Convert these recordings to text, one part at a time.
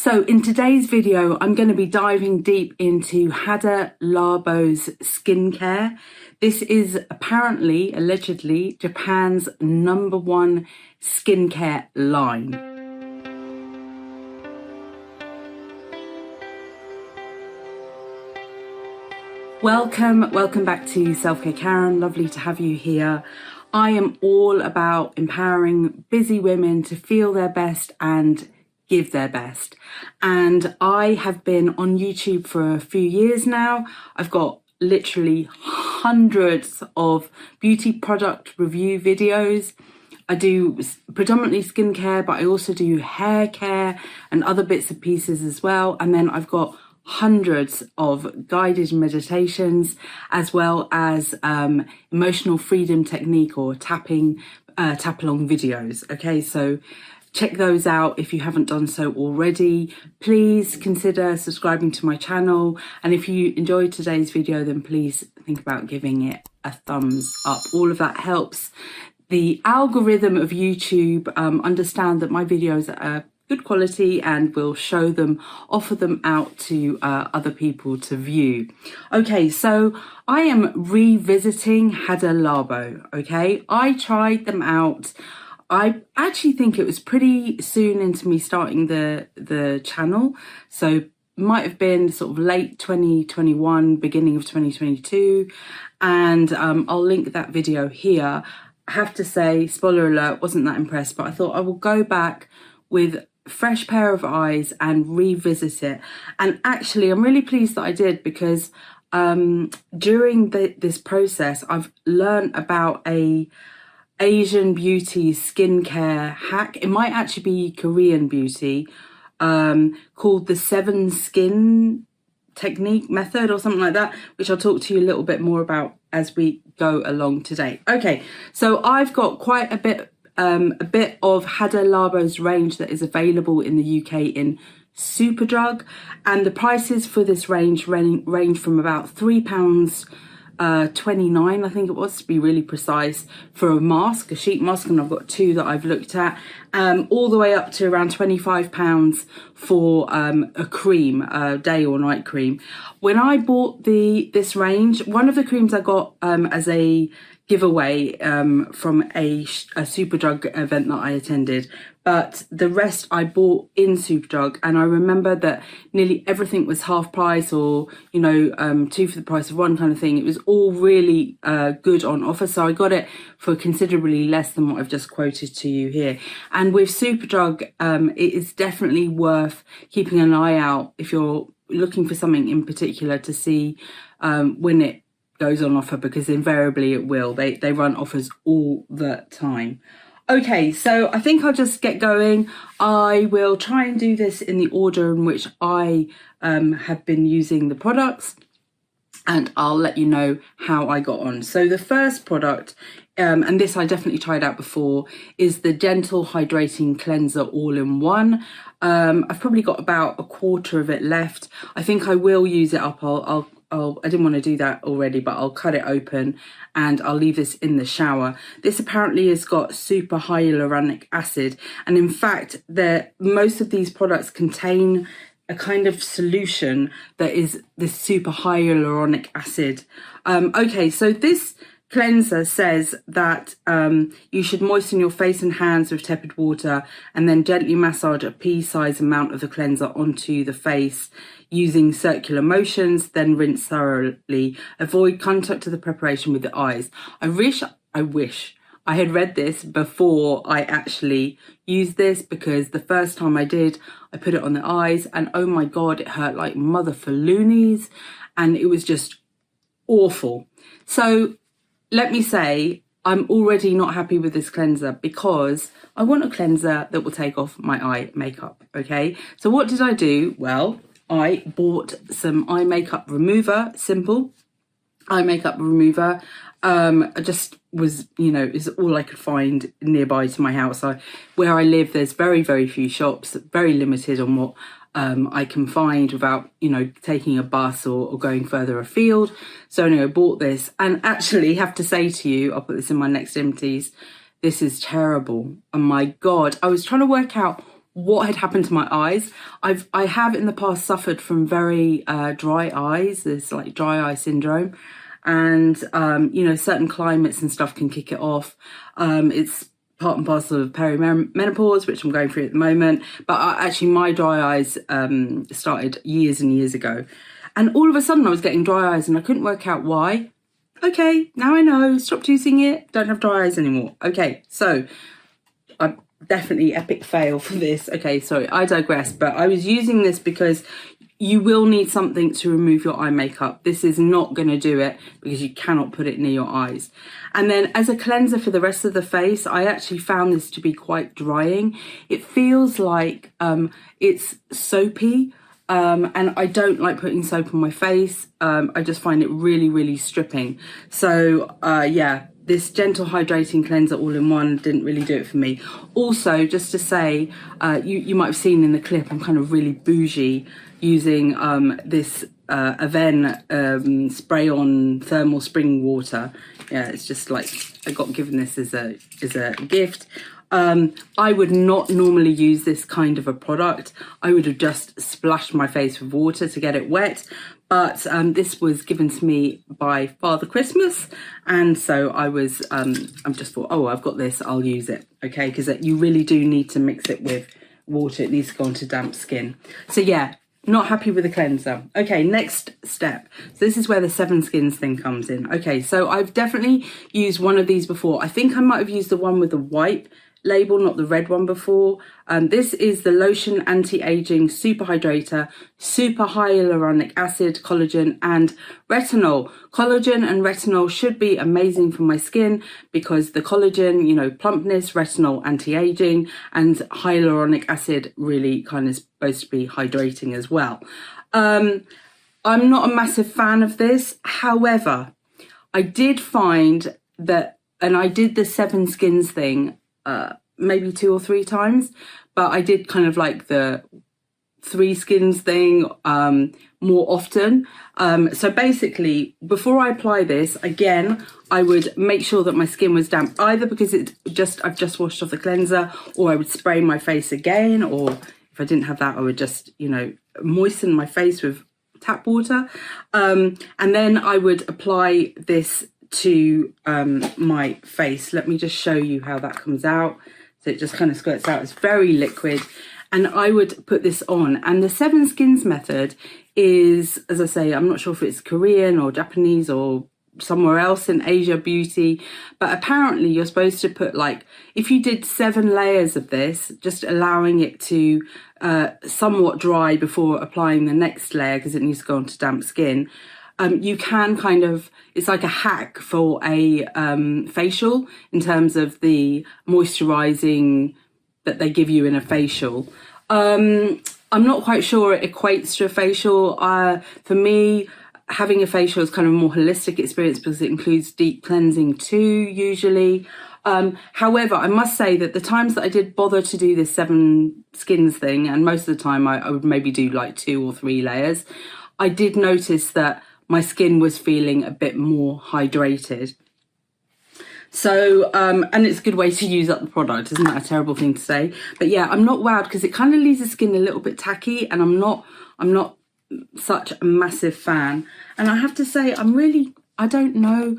So in today's video, I'm going to be diving deep into Hada Labo's skincare. This is apparently, allegedly, Japan's #1 skincare line. Welcome back to Selfcare Karen. Lovely to have you here. I am all about empowering busy women to feel their best and give their best. And I have been on YouTube for a few years now. I've got literally hundreds of beauty product review videos. I do predominantly skincare, but I also do hair care and other bits and pieces as well. And then I've got hundreds of guided meditations, as well as emotional freedom technique or tap along videos. Okay, so check those out if you haven't done so already. Please consider subscribing to my channel, and if you enjoyed today's video, then please think about giving it a thumbs up. All of that helps the algorithm of YouTube understand that my videos are good quality and will offer them out to other people to view. Okay, so I am revisiting Hada Labo. Okay, I tried them out. I actually think it was pretty soon into me starting the channel, so might have been sort of late 2021, beginning of 2022, and I'll link that video here. I have to say, spoiler alert, wasn't that impressed, but I thought I will go back with a fresh pair of eyes and revisit it. And actually, I'm really pleased that I did, because during this process, I've learned about a Asian beauty skincare hack. It might actually be Korean beauty, called the 7 skin technique method or something like that, which I'll talk to you a little bit more about as we go along today. Okay, so I've got quite a bit of Hada Labo's range that is available in the UK in Superdrug, and the prices for this range from about £3.29, I think it was, to be really precise, for a mask, a sheet mask, and I've got 2 that I've looked at, all the way up to around £25 for a cream, a day or night cream. When I bought this range, one of the creams I got as a giveaway from a Superdrug event that I attended, but the rest I bought in Superdrug, and I remember that nearly everything was half price, or 2 for the price of 1 kind of thing. It was all really good on offer, so I got it for considerably less than what I've just quoted to you here. And with Superdrug, it is definitely worth keeping an eye out if you're looking for something in particular to see when it goes on offer, because invariably it will. They run offers all the time. Okay, so I think I'll just get going. I will try and do this in the order in which I have been using the products, and I'll let you know how I got on. So the first product, and this I definitely tried out before, is the Gentle Hydrating Cleanser All-in-One. I've probably got about a quarter of it left. I think I will use it up. I didn't want to do that already, but I'll cut it open and I'll leave this in the shower. This apparently has got super hyaluronic acid, and in fact, most of these products contain a kind of solution that is this super hyaluronic acid. Okay, so this cleanser says that you should moisten your face and hands with tepid water and then gently massage a pea-sized amount of the cleanser onto the face using circular motions, then rinse thoroughly. Avoid contact of the preparation with the eyes. I wish I had read this before I actually used this, because the first time I did, I put it on the eyes and oh my God, it hurt like mother for loonies, and it was just awful. So let me say, I'm already not happy with this cleanser, because I want a cleanser that will take off my eye makeup, okay? So what did I do? Well, I bought some eye makeup remover, simple eye makeup remover. I just was, is all I could find nearby to my house. Where I live, there's very, very few shops, very limited on what I can find without, taking a bus or going further afield. So anyway, I bought this, and actually have to say to you, I'll put this in my next empties, this is terrible. Oh my God. I was trying to work out what had happened to my eyes. I have in the past suffered from very dry eyes. There's like dry eye syndrome, and you know, certain climates and stuff can kick it off. It's part and parcel of perimenopause, which I'm going through at the moment. But actually, my dry eyes started years and years ago, and all of a sudden I was getting dry eyes, and I couldn't work out why. Okay, now I know. Stopped using it. Don't have dry eyes anymore. Okay, so I definitely epic fail for this. Okay, sorry, I digress. But I was using this because you will need something to remove your eye makeup. This is not going to do it because you cannot put it near your eyes. And then as a cleanser for the rest of the face, I actually found this to be quite drying. It feels like it's soapy. And I don't like putting soap on my face. I just find it really, really stripping. So yeah, this gentle hydrating cleanser all in one didn't really do it for me. Also, just to say, you might have seen in the clip, I'm kind of really bougie using this Aven spray-on thermal spring water. Yeah, it's just like I got given this as a gift. I would not normally use this kind of a product. I would have just splashed my face with water to get it wet. But this was given to me by Father Christmas. And so I was, I'm just thought, oh, I've got this, I'll use it. Okay, because you really do need to mix it with water. It needs to go onto damp skin. So yeah, not happy with the cleanser. Okay, next step. So this is where the 7 skins thing comes in. Okay, so I've definitely used one of these before. I think I might have used the one with the white label, not the red one before. This is the Lotion Anti-Aging Super Hydrator, Super Hyaluronic Acid, Collagen and Retinol. Collagen and retinol should be amazing for my skin because the collagen, you know, plumpness, retinol, anti-aging, and hyaluronic acid really kind of supposed to be hydrating as well. I'm not a massive fan of this. However, I did find that, and I did the 7 skins thing maybe 2 or 3 times, but I did kind of like the 3 skins thing more often. So basically, before I apply this, again, I would make sure that my skin was damp, either because I've just washed off the cleanser, or I would spray my face again, or if I didn't have that, I would just, you know, moisten my face with tap water. And then I would apply this to my face. Let me just show you how that comes out. So it just kind of squirts out. It's very liquid, and I would put this on. And the 7 skins method is, as I say, I'm not sure if it's Korean or Japanese or somewhere else in Asia beauty, but apparently you're supposed to put, like, if you did 7 layers of this, just allowing it to somewhat dry before applying the next layer because it needs to go onto damp skin. You can kind of, it's like a hack for a facial in terms of the moisturising that they give you in a facial. I'm not quite sure it equates to a facial. For me, having a facial is kind of a more holistic experience because it includes deep cleansing too, usually. However, I must say that the times that I did bother to do this 7 skins thing, and most of the time I would maybe do like 2 or 3 layers, I did notice that my skin was feeling a bit more hydrated. So, and it's a good way to use up the product. Isn't that a terrible thing to say? But yeah, I'm not wowed because it kind of leaves the skin a little bit tacky, and I'm not such a massive fan. And I have to say, I don't know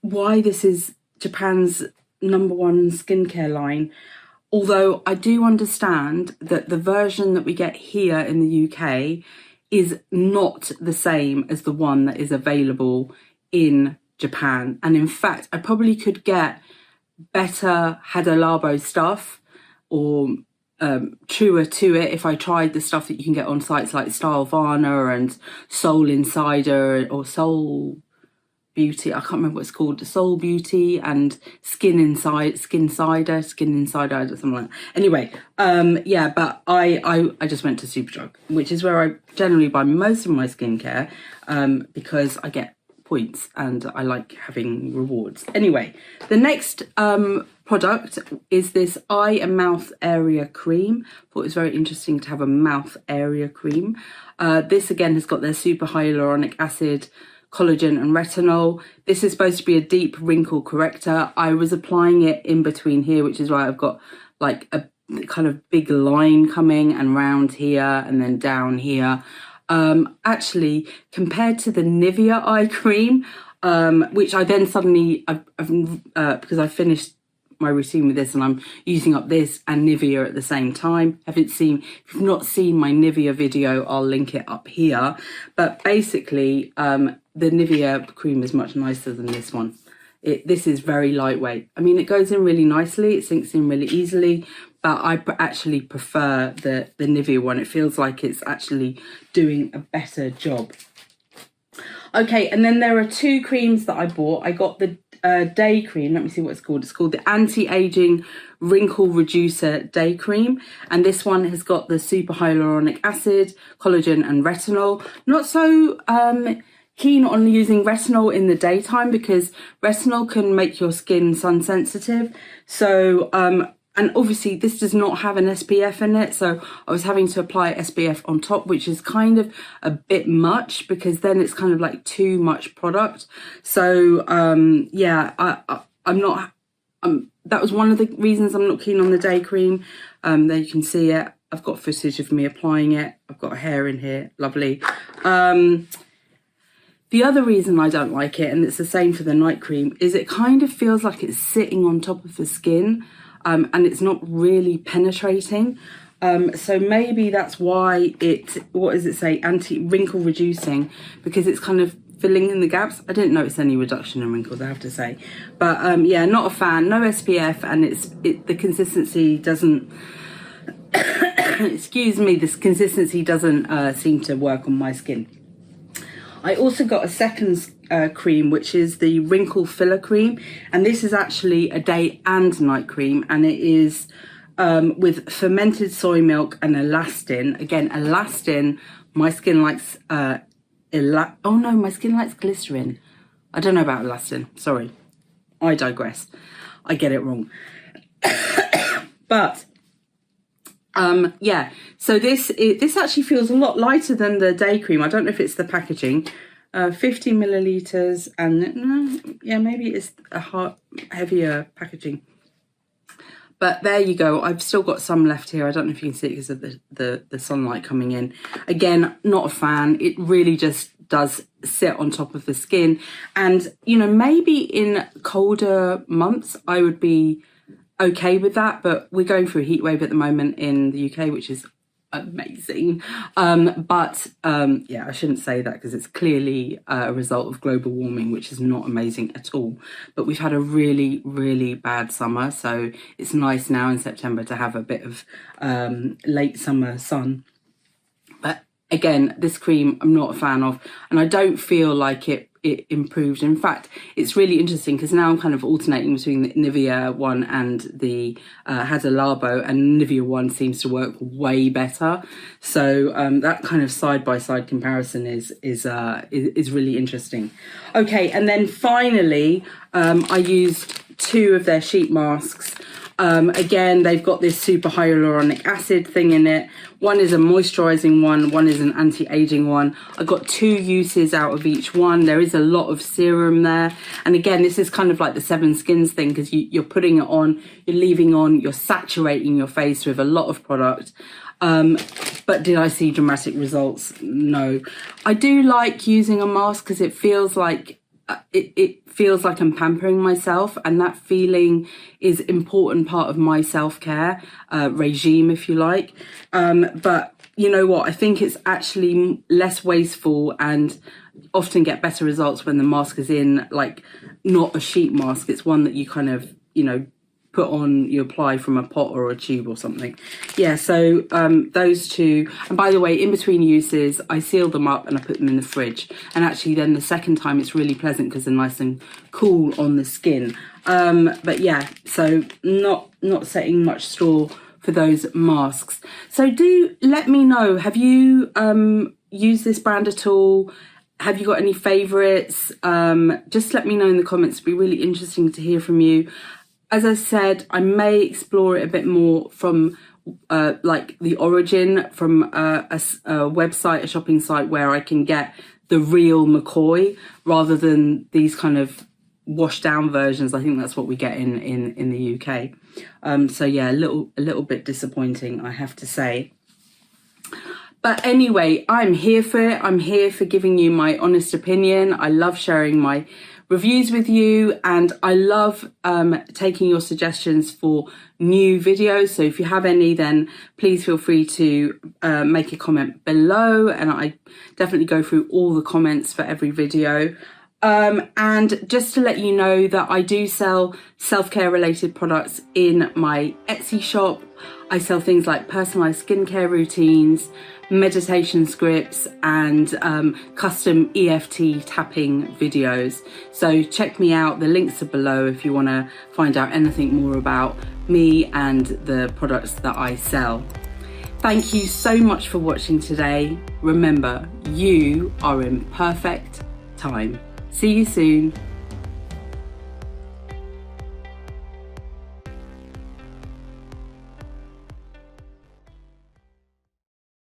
why this is Japan's #1 skincare line. Although I do understand that the version that we get here in the UK is not the same as the one that is available in Japan. And in fact, I probably could get better Hada Labo stuff, or truer to it, if I tried the stuff that you can get on sites like Stylevana and Soul Insider or Soul Beauty. I can't remember what it's called. Soul Beauty and Skin Insider, something like that. Anyway, yeah, but I just went to Superdrug, which is where I generally buy most of my skincare, because I get points and I like having rewards. Anyway, the next product is this eye and mouth area cream. Thought it was very interesting to have a mouth area cream. This again has got their super hyaluronic acid, collagen and retinol. This is supposed to be a deep wrinkle corrector. I was applying it in between here, which is why I've got like a kind of big line coming and round here and then down here. Actually, compared to the Nivea eye cream, which I then suddenly, because I finished my routine with this and I'm using up this and Nivea at the same time. If you've not seen my Nivea video, I'll link it up here. But basically, the Nivea cream is much nicer than this one. This is very lightweight. I mean, it goes in really nicely. It sinks in really easily. But I actually prefer the Nivea one. It feels like it's actually doing a better job. Okay, and then there are two creams that I bought. I got the day cream. Let me see what it's called. It's called the Anti-Aging Wrinkle Reducer Day Cream. And this one has got the super hyaluronic acid, collagen and retinol. Not so keen on using retinol in the daytime because retinol can make your skin sun sensitive. So, and obviously this does not have an SPF in it. So I was having to apply SPF on top, which is kind of a bit much because then it's kind of like too much product. So, yeah, I'm not, that was one of the reasons I'm not keen on the day cream. There you can see it. I've got footage of me applying it. I've got hair in here. Lovely. The other reason I don't like it, and it's the same for the night cream, is it kind of feels like it's sitting on top of the skin and it's not really penetrating. So maybe that's why what does it say? Anti-wrinkle reducing, because it's kind of filling in the gaps. I didn't notice any reduction in wrinkles, I have to say. But yeah, not a fan, no SPF, and the consistency doesn't, excuse me, this consistency doesn't seem to work on my skin. I also got a second cream, which is the wrinkle filler cream, and this is actually a day and night cream, and it is with fermented soy milk and elastin. Again, elastin, my skin likes oh no, my skin likes glycerin. I don't know about elastin, sorry, I digress, I get it wrong. But yeah, so this actually feels a lot lighter than the day cream. I don't know if it's the packaging. 50 milliliters, and yeah, maybe it's a heavier packaging. But there you go. I've still got some left here. I don't know if you can see it because of the sunlight coming in. Again, not a fan. It really just does sit on top of the skin. And, you know, maybe in colder months, I would be okay with that, but we're going through a heat wave at the moment in the UK, which is amazing. Yeah, I shouldn't say that because it's clearly a result of global warming, which is not amazing at all. But we've had a really, really bad summer, so it's nice now in September to have a bit of late summer sun. But again, this cream I'm not a fan of, and I don't feel like it improved. In fact, it's really interesting because now I'm kind of alternating between the Nivea one and the Hada Labo, and Nivea one seems to work way better. So that kind of side-by-side comparison is really interesting. Okay, and then finally, I used two of their sheet masks. Again, they've got this super hyaluronic acid thing in it. One is a moisturising one is an anti-aging one. I got 2 uses out of each one. There is a lot of serum there. And again, this is kind of like the 7 skins thing because you're putting it on, you're leaving on, you're saturating your face with a lot of product. But did I see dramatic results? No. I do like using a mask because it feels like it feels like I'm pampering myself, and that feeling is an important part of my self-care regime, if you like. But you know what? I think it's actually less wasteful and often get better results when the mask is in, like, not a sheet mask. It's one that you kind of, you know, put on, you apply from a pot or a tube or something. Yeah, so those two. And by the way, in between uses, I seal them up and I put them in the fridge. And actually then the second time it's really pleasant because they're nice and cool on the skin. But yeah, so not setting much store for those masks. So do let me know, have you used this brand at all? Have you got any favourites? Just let me know in the comments. It'd be really interesting to hear from you. As I said, I may explore it a bit more from like the origin, from a website, a shopping site where I can get the real McCoy rather than these kind of washed down versions. I think that's what we get in the UK. So yeah, a little bit disappointing, I have to say. But anyway, I'm here for it. I'm here for giving you my honest opinion. I love sharing my reviews with you, and I love taking your suggestions for new videos. So if you have any, then please feel free to make a comment below, and I definitely go through all the comments for every video. And just to let you know that I do sell self-care related products in my Etsy shop. I sell things like personalized skincare routines, meditation scripts, and custom EFT tapping videos. So check me out. The links are below if you want to find out anything more about me and the products that I sell. Thank you so much for watching today. Remember, you are in perfect time. See you soon.